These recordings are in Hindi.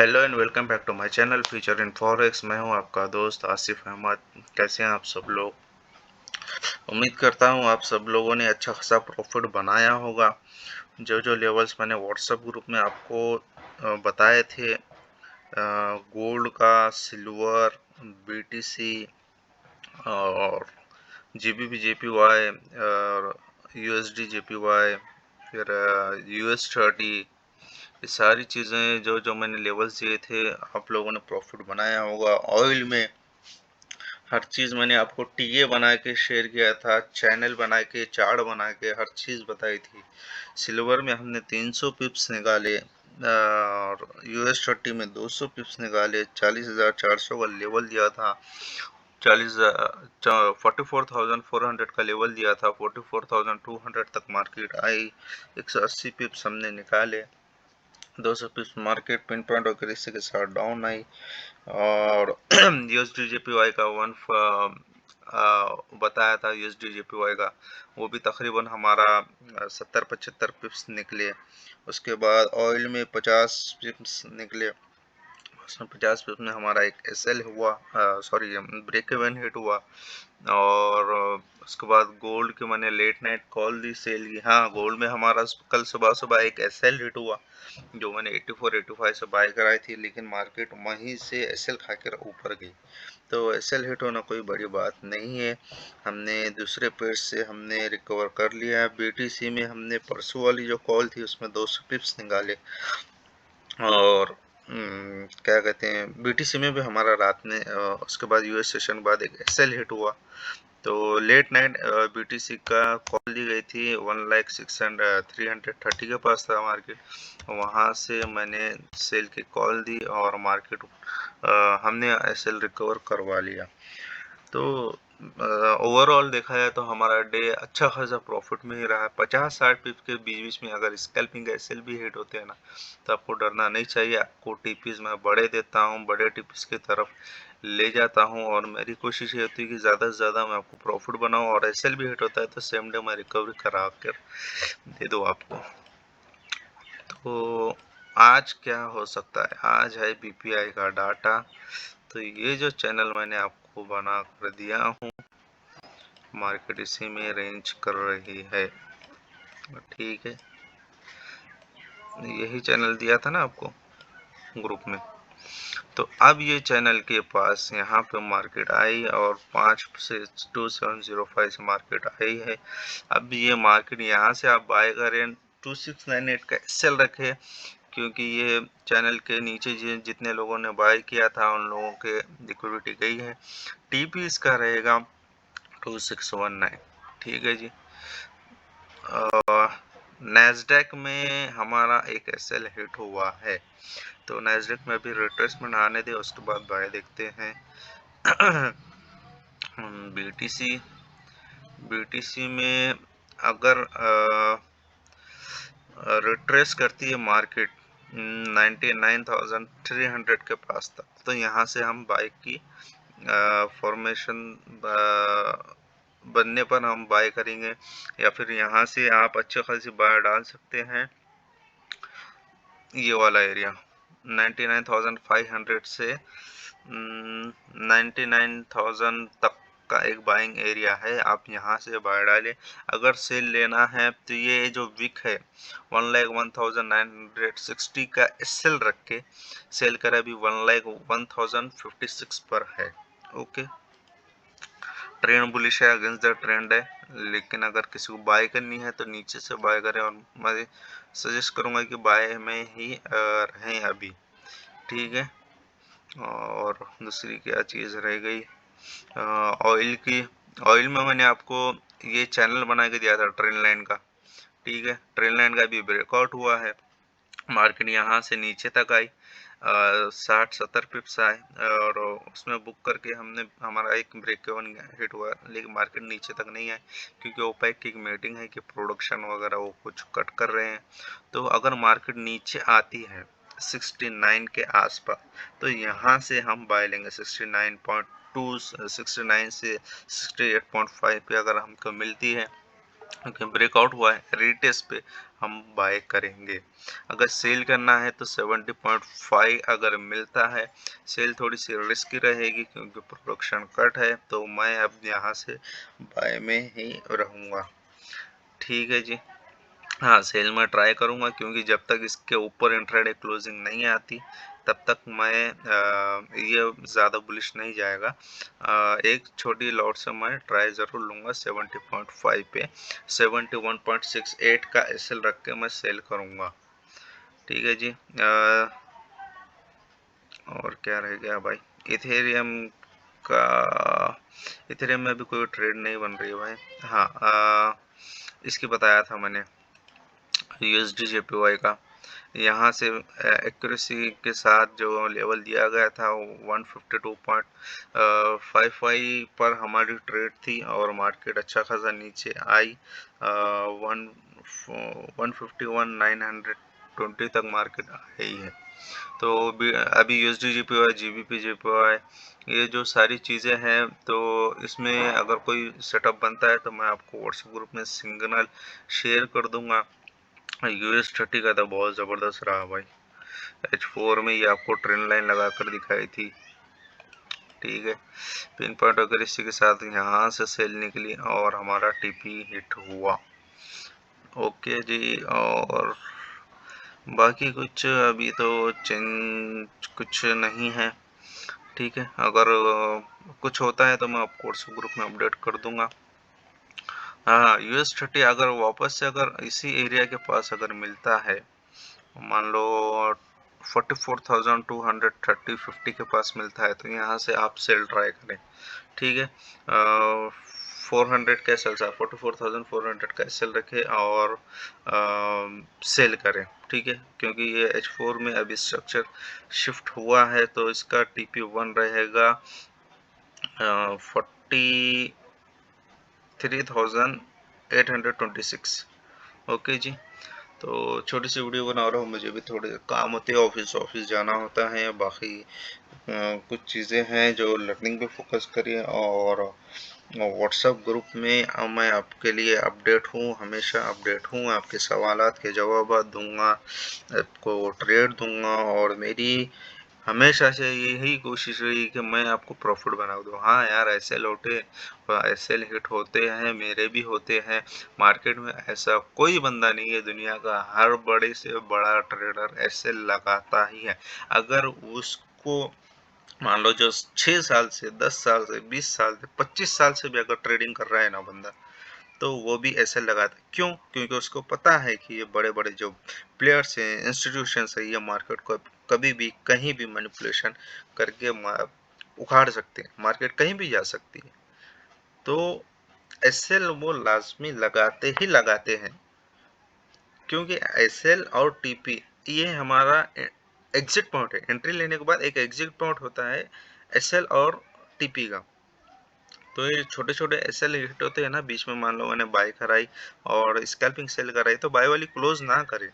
Hello and welcome back to my channel future in forex. मैं हूं आपका दोस्त आसिफ अहमद। कैसे हैं आप सब लोग? उम्मीद करता हूं आप सब लोगों ने अच्छा खासा प्रॉफिट बनाया होगा। जो जो लेवल्स मैंने व्हाट्सएप ग्रुप में आपको बताए थे, गोल्ड का, सिल्वर, बीटीसी और जीबीपी जेपीवाई और यूएसडी जेपीवाई, फिर यूएस 30, ये सारी चीज़ें जो जो मैंने लेवल्स दिए थे आप लोगों ने प्रॉफिट बनाया होगा। ऑयल में हर चीज़ मैंने आपको टीए बना के शेयर किया था, चैनल बना के, चार्ट बना के हर चीज़ बताई थी। सिल्वर में हमने 300 पिप्स निकाले और यूएस 30 में 200 पिप्स निकाले। 40,400 का लेवल दिया था, 44,400 का लेवल दिया था, 44,200 तक मार्केट आई। 180 पिप्स हमने निकाले, 200 पिप्स मार्केट पिन पॉइंट और इसी के साथ डाउन आई। और यूएसडी जेपीवाई का बताया था, यूएसडी जेपीवाई का वो भी तकरीबन हमारा 70-75 पिप्स निकले। उसके बाद ऑयल में 50 पिप्स निकले। उसमें 50 पिप्स में हमारा एक एसएल हुआ, सॉरी ब्रेक इवन हिट हुआ। और उसके बाद गोल्ड के मैंने लेट नाइट कॉल दी, सेल की। हाँ, गोल्ड में हमारा कल सुबह सुबह एक एसएल हिट हुआ जो मैंने 84-85 से बाय कराई थी, लेकिन मार्केट वहीं से एसएल खाकर ऊपर गई। तो एसएल हिट होना कोई बड़ी बात नहीं है, हमने दूसरे पेज से हमने रिकवर कर लिया है। बीटीसी में हमने परसों वाली जो कॉल थी उसमें 200 पिप्स निकाले। और क्या कहते हैं, बीटीसी में भी हमारा रात में उसके बाद यूएस सेशन के बाद एक एसएल हिट हुआ। तो लेट नाइट बीटीसी का कॉल दी गई थी 1,0330 के पास था मार्केट। वहाँ से मैंने सेल की कॉल दी और मार्केट हमने एसएल रिकवर करवा लिया। तो ओवरऑल देखा जाए तो हमारा डे अच्छा खासा प्रॉफिट में ही रहा। 50-60 पिप के बीच बीच में अगर स्कैल्पिंग एसएल भी हिट होते हैं ना, तो आपको डरना नहीं चाहिए। आपको टीपीज मैं बड़े देता हूँ, बड़े टीपीज की तरफ ले जाता हूँ और मेरी कोशिश ये होती है कि ज़्यादा से ज़्यादा मैं आपको प्रॉफिट बनाऊँ। और एसएल भी हिट होता है तो सेम डे मैं रिकवरी करा कर दे दूँ आपको। तो आज क्या हो सकता है, आज है बीपीआई का डाटा। तो ये जो चैनल मैंने आपको बना कर दिया हूँ, मार्केट इसी में रेंज कर रही है, ठीक है। यही चैनल दिया था ना आपको ग्रुप में। तो अब ये चैनल के पास यहाँ पे मार्केट आई और 5 से 2705 से मार्केट आई है। अब ये मार्केट यहाँ से आप बाय करें, 2698 का एसएल रखे, क्योंकि ये चैनल के नीचे जितने लोगों ने बाय किया था उन लोगों के लिक्विडिटी गई है। टीपी इसका रहेगा 2619, ठीक है जी। नैस्डैक में हमारा एक एसएल हिट हुआ है, तो नैस्डैक में अभी रिट्रेसमेंट आने दे, उसके बाद बाय देखते हैं। बीटीसी में अगर रिट्रेस करती है मार्केट 99,300 के पास तक, तो यहाँ से हम बाय की फॉर्मेशन बनने पर हम बाय करेंगे, या फिर यहाँ से आप अच्छे खासी बाय डाल सकते हैं। ये वाला एरिया 99,500 से 99,000 तक का एक बाइंग एरिया है, आप यहाँ से बाय डालें। अगर सेल लेना है तो ये जो विक है 1,01,960 का एसएल रख के सेल करें। अभी 1,01,056 पर है, ओके। ट्रेंड बुलिश है, अगेंस्ट द ट्रेंड है, लेकिन अगर किसी को बाय करनी है तो नीचे से बाय करें। और मैं सजेस्ट करूंगा कि बाय में ही रहें अभी, ठीक है। और दूसरी क्या चीज़ रह गई, ऑयल की। ऑयल में मैंने आपको ये चैनल बना के दिया था ट्रेंड लाइन का, ठीक है। ट्रेंड लाइन का भी ब्रेकआउट हुआ है, मार्केट यहाँ से नीचे तक आई, 60-70 पिप्स आए और उसमें बुक करके हमने हमारा एक ब्रेक इवन हिट हुआ, लेकिन मार्केट नीचे तक नहीं आए क्योंकि ओपेक की मीटिंग है कि प्रोडक्शन वगैरह वो कुछ कट कर रहे हैं। तो अगर मार्केट नीचे आती है 69 के आसपास, तो यहाँ से हम बाय लेंगे। 69.2, 69 से 68.5 पे अगर हमको मिलती है, क्योंकि ब्रेकआउट हुआ है, रीटेस्ट पे हम बाय करेंगे। अगर सेल करना है तो 70.5 अगर मिलता है, सेल थोड़ी सी रिस्की रहेगी क्योंकि प्रोडक्शन कट है, तो मैं अब यहाँ से बाय में ही रहूँगा। ठीक है जी। हाँ, सेल में ट्राई करूँगा क्योंकि जब तक इसके ऊपर इंट्राडे क्लोजिंग नहीं आती तब तक मैं ये ज़्यादा बुलिश नहीं जाएगा। एक छोटी लॉट से मैं ट्राई ज़रूर लूँगा 70.5 पे। 71.68 का एसएल रख के मैं सेल करूँगा। ठीक है जी। और क्या रह गया भाई, इथेरियम का, इथेरियम में भी कोई ट्रेड नहीं बन रही है भाई। हाँ, इसकी बताया था मैंने USD JPY का। यहाँ से एक्यूरेसी के साथ जो लेवल दिया गया था 152.55 पर हमारी ट्रेड थी और मार्केट अच्छा खासा नीचे आई। 151,920 तक मार्केट आई है। तो अभी USD JPY, GBP JPY, ये जो सारी चीज़ें हैं, तो इसमें अगर कोई सेटअप बनता है तो मैं आपको व्हाट्सएप ग्रुप में सिग्नल शेयर कर दूंगा। US30 का तो बहुत ज़बरदस्त रहा भाई। H4 में ये आपको ट्रेंड लाइन लगाकर दिखाई थी। ठीक है, पिन पॉइंट अगर इसी के साथ यहाँ से सेल निकली और हमारा TP हिट हुआ। ओके जी। और बाकी कुछ अभी तो चेंज कुछ नहीं है। ठीक है, अगर कुछ होता है तो मैं आपको व्हाट्सएप ग्रुप में अपडेट कर दूंगा। हाँ, US30 अगर वापस से अगर इसी एरिया के पास अगर मिलता है, मान लो 44,230-50 के पास मिलता है, तो यहाँ से आप सेल ट्राई करें। ठीक है, 400 का एसएल, 44,400 का एसएल रखें और सेल करें। ठीक है, क्योंकि ये H4 में अभी स्ट्रक्चर शिफ्ट हुआ है, तो इसका TP1 रहेगा 43,826। ओके जी। तो छोटी सी वीडियो बना रहा हूँ, मुझे भी थोड़े काम होते हैं, ऑफिस जाना होता है, बाकी कुछ चीज़ें हैं जो लर्निंग पे फोकस करिए। और व्हाट्सएप ग्रुप में मैं आपके लिए अपडेट हूँ, हमेशा अपडेट हूँ, आपके सवालात के जवाब दूंगा, आपको ट्रेड दूंगा, और मेरी हमेशा से यही कोशिश रही कि मैं आपको प्रॉफिट बना दूं। हाँ यार, एसएल होते, एसएल हिट होते हैं, मेरे भी होते हैं। मार्केट में ऐसा कोई बंदा नहीं है दुनिया का, हर बड़े से बड़ा ट्रेडर एसएल लगाता ही है। अगर उसको मान लो जो 6 साल से, 10 साल से, 20 साल से, 25 साल से भी अगर ट्रेडिंग कर रहा है ना बंदा, तो वो भी ऐसे लगाता है। क्यों? क्योंकि उसको पता है कि ये बड़े बड़े जो प्लेयर्स हैं, इंस्टीट्यूशंस है, ये मार्केट को कभी भी कहीं भी मैनिपुलेशन करके उखाड़ सकते हैं, मार्केट कहीं भी जा सकती है। तो एसएल वो लाजमी लगाते ही लगाते हैं, क्योंकि एसएल और टीपी ये हमारा एग्जिट पॉइंट है। एंट्री लेने के बाद एक एग्जिट पॉइंट होता है एसएल और टीपी का। तो ये छोटे छोटे एसएल हिट होते हैं ना बीच में, मान लो मैंने बाय कराई और स्कैल्पिंग सेल कराई, तो बाय वाली क्लोज ना करें।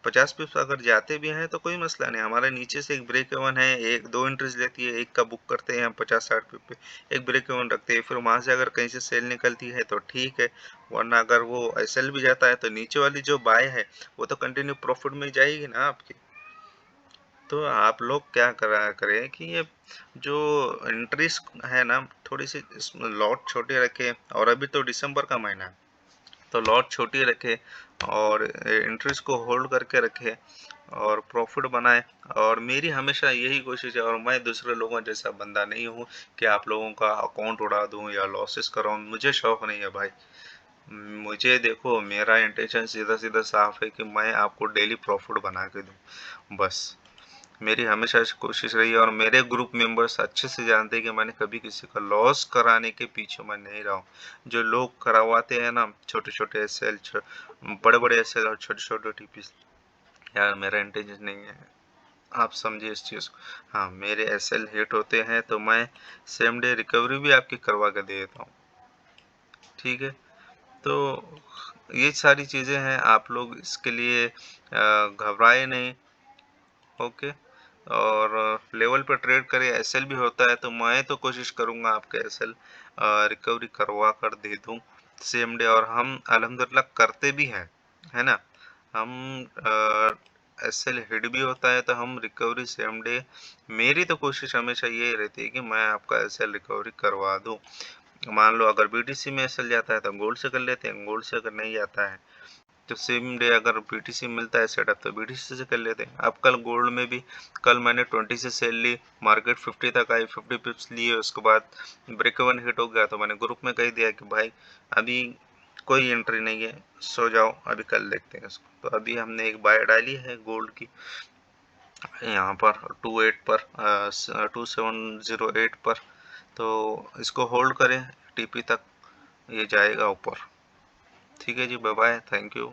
50 पिप्स अगर जाते भी हैं तो कोई मसला नहीं, हमारे नीचे से एक ब्रेक इवन है, एक दो एंट्रीज लेती है, एक का बुक करते हैं हम 50-60 पिप पे, एक ब्रेक इवन रखते हैं, फिर वहां से अगर कहीं से सेल निकलती है तो ठीक है, वरना अगर वो एसएल भी जाता है तो नीचे वाली जो बाय है वो तो कंटिन्यू प्रॉफिट में जाएगी ना आपकी। तो आप लोग क्या करा करें कि ये जो एंट्रीज है ना, थोड़ी सी लॉट छोटे रखें, और अभी तो दिसंबर का महीना है, तो लॉट छोटी रखे और इंटरेस्ट को होल्ड करके रखे और प्रॉफिट बनाए। और मेरी हमेशा यही कोशिश है, और मैं दूसरे लोगों जैसा बंदा नहीं हूँ कि आप लोगों का अकाउंट उड़ा दूँ या लॉसेस कराऊँ, मुझे शौक नहीं है भाई। मुझे देखो, मेरा इंटेंशन सीधा सीधा साफ है कि मैं आपको डेली प्रॉफिट बना के दूँ, बस। मेरी हमेशा से कोशिश रही है, और मेरे ग्रुप मेंबर्स अच्छे से जानते हैं कि मैंने कभी किसी का लॉस कराने के पीछे मैं नहीं रहा हूँ। जो लोग करवाते हैं ना छोटे छोटे एसएल, बड़े बड़े एसएल और छोटे छोटे टीपी, यार मेरा इंटेंशन नहीं है, आप समझिए इस चीज़ को। हाँ, मेरे एसएल हिट होते हैं तो मैं सेम डे रिकवरी भी आपकी करवा के दे देता हूँ। ठीक है, तो ये सारी चीज़ें हैं, आप लोग इसके लिए घबराए नहीं। ओके, और लेवल पर ट्रेड करें। एसएल भी होता है तो मैं तो कोशिश करूंगा आपके एसएल रिकवरी करवा कर दे दूं सेम डे, और हम अल्हम्दुलिल्लाह करते भी हैं। है ना। हम एसएल हिट भी होता है तो हम रिकवरी सेम डे, मेरी तो कोशिश हमेशा ये रहती है कि मैं आपका एसएल रिकवरी करवा दूं। मान लो अगर बीटीसी में एसएल जाता है तो गोल्ड से कर लेते हैं, गोल्ड से अगर नहीं जाता है तो सेम डे अगर बीटीसी मिलता है सेटअप तो बीटीसी से कर लेते हैं। अब कल गोल्ड में भी कल मैंने 20 से सेल ली, मार्केट 50 तक आई, 50 पिप्स लिए, उसके बाद ब्रेक इवन हिट हो गया तो मैंने ग्रुप में कह दिया कि भाई अभी कोई एंट्री नहीं है, सो जाओ, अभी कल देखते हैं इसको। तो अभी हमने एक बाय डाली है गोल्ड की यहाँ पर 28 पर 2708 पर, तो इसको होल्ड करें टीपी तक, ये जाएगा ऊपर। ठीक है जी, बाय बाय, थैंक यू।